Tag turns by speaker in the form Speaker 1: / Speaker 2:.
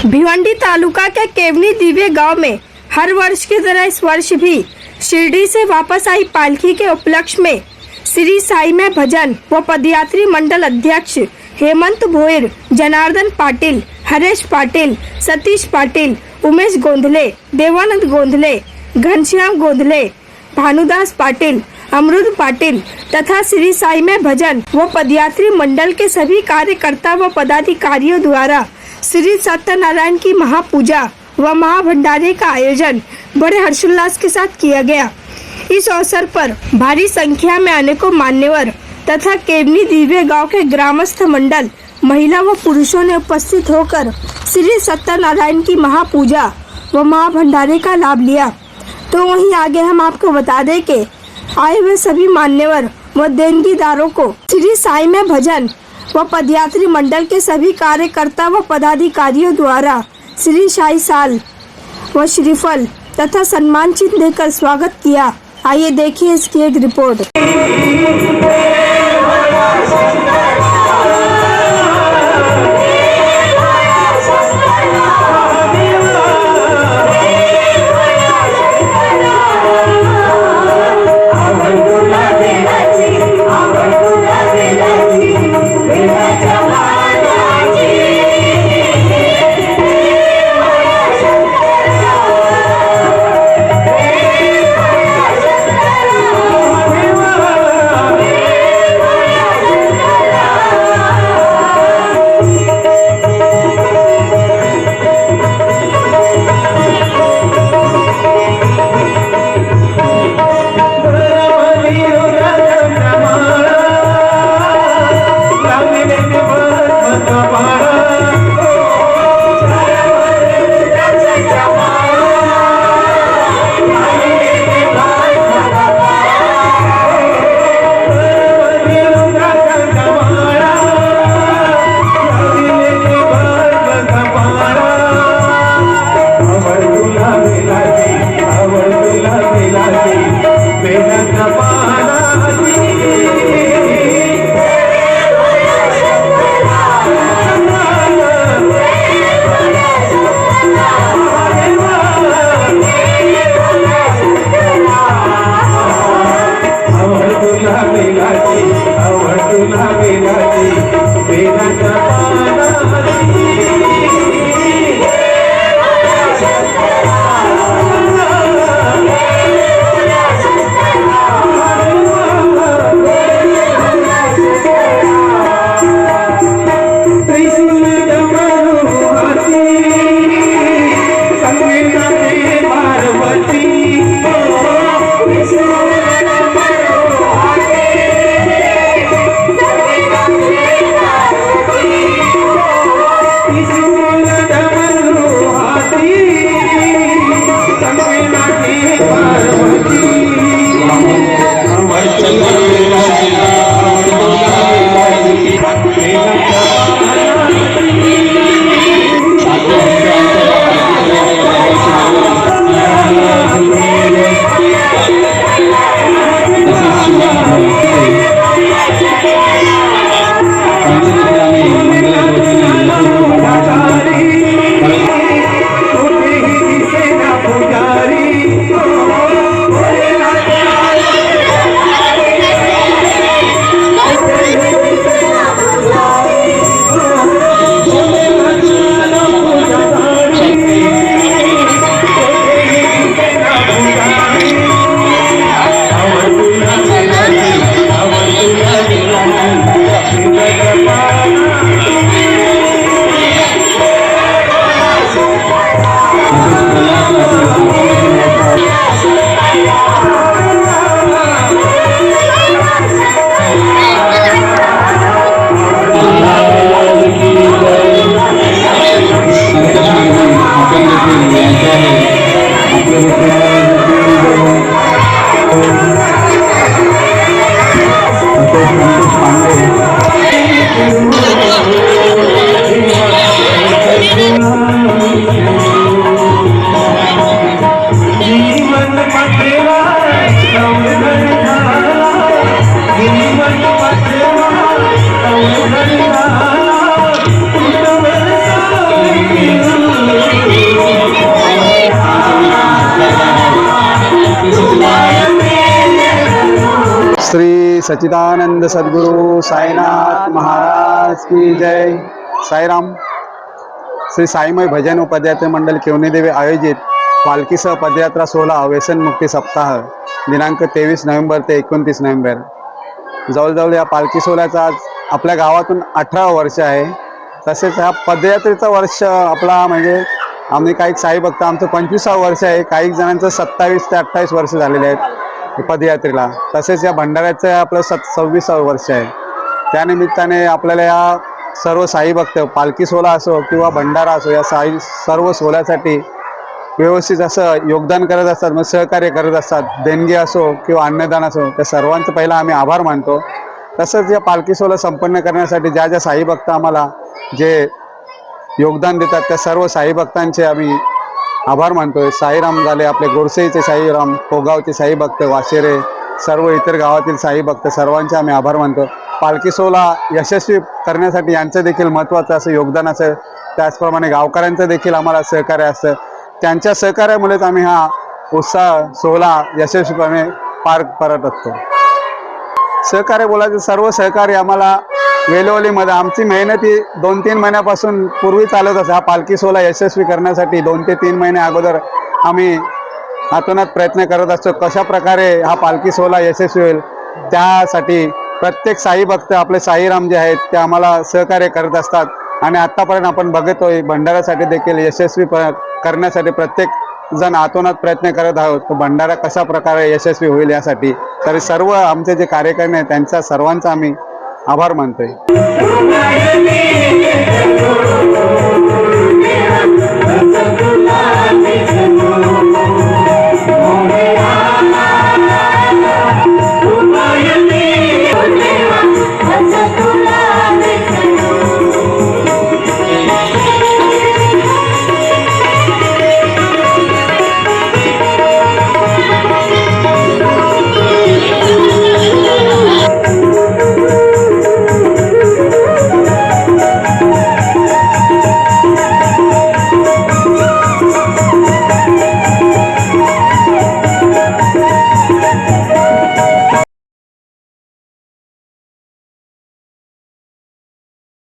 Speaker 1: भिवंडी तालुका के केवनी दिव्य गांव में हर वर्ष की तरह इस वर्ष भी शिरडी से वापस आई पालकी के उपलक्ष्य में श्री साई में भजन व पदयात्री मंडल अध्यक्ष हेमंत भोयर, जनार्दन पाटिल, हरेश पाटिल, सतीश पाटिल, उमेश गोंधले, देवानंद गोंधले, घनश्याम गोंधले, भानुदास पाटिल, अमरुद पाटिल तथा श्री साई में भजन व पदयात्री मंडल के सभी कार्यकर्ता व पदाधिकारियों द्वारा श्री सत्यनारायण की महापूजा व महाभंडारे का आयोजन बड़े हर्षोल्लास के साथ किया गया। इस अवसर पर भारी संख्या में अनेकों मान्यवर तथा केवनी दिव्य गांव के ग्रामस्थ मंडल, महिला व पुरुषों ने उपस्थित होकर श्री सत्यनारायण की महापूजा व महाभंडारे का लाभ लिया। तो वहीं आगे हम आपको बता दें कि आए हुए सभी मान्यवर व देनगीदारों को श्री साई में भजन व पदयात्री मंडल के सभी कार्यकर्ता व पदाधिकारियों द्वारा श्री साई साल व श्रीफल तथा सम्मान चिन्ह देकर स्वागत किया। आइए देखिए इसकी एक रिपोर्ट।
Speaker 2: श्री सच्चिदानंद सद्गुरु साईनाथ महाराज की जय. साईराम. श्री साईमय भजन व पदयात्रा मंडळ केवनी देवी आयोजित पालखीसह पदयात्रा सोहळा व्यसनमुक्ती सप्ताह दिनांक 23 नोव्हेंबर ते 29 नोव्हेंबर. जवळजवळ या पालखी सोहळ्याचा आज आपल्या गावातून 18 वर्ष आहे. तसेच ह्या पदयात्रेचं वर्ष आपला म्हणजे आम्ही काही साई भक्त आमचं 25वा वर्ष आहे. काही जणांचं 27 ते 28 वर्ष झालेले आहेत पदयात्रेला. तसेच या भंडाऱ्याचं आपलं 26वा वर्ष आहे. त्यानिमित्ताने आपल्याला या सर्व साई भक्त पालखी सोहळा असो किंवा भंडारा असो या सर्व सोहळ्यासाठी व्यवस्थित असं योगदान करत असतात, मग सहकार्य करत असतात. देणगी असो किंवा अन्नदान असो, त्या सर्वांचं पहिला आम्ही आभार मानतो. तसंच या पालखी सोहळा संपन्न करण्यासाठी ज्या ज्या साई भक्त आम्हाला जे योगदान देतात त्या सर्व साई भक्तांचे आम्ही आभार मानतोय. साईराम झाले आपले गोरसेचे साईराम, कोगावचे साई भक्त, वाशेरे, सर्व इतर गावातील साई भक्त सर्वांचे आम्ही आभार मानतो. पालखी सोहळा यशस्वी करण्यासाठी यांचं देखील महत्त्वाचं असं योगदान असं, त्याचप्रमाणे गावकऱ्यांचं देखील आम्हाला सहकार्य असतं. त्यांच्या सहकार्यामुळेच आम्ही हा उत्साह सोहळा यशस्वीपणे पार करत असतो. सहकार्य बोलायचं, सर्व सहकार्य आम्हाला वेलोलीमध्ये आमची मेहनत ही 2-3 महिन्यापासून पूर्वी चालत असते. हा पालखी सोहळा यशस्वी करण्यासाठी 2 ते 3 महिने अगोदर आम्ही हातोनात प्रयत्न करत असतो. कशा प्रकारे हा पालखी सोहळा यशस्वी होईल त्यासाठी प्रत्येक साई भक्त आपले साईराम जे आहेत ते आम्हाला सहकार्य करत असतात. आणि आत्तापर्यंत आपण बघतोय भंडाऱ्यासाठी देखील यशस्वी करण्यासाठी प्रत्येक जण हातोनात प्रयत्न करत आहोत. तो भंडारा कशा प्रकारे यशस्वी होईल यासाठी तरी सर्व आमचे जे कार्यकर्ते आहेत त्यांचा सर्वांचा आम्ही आभार मानतोय.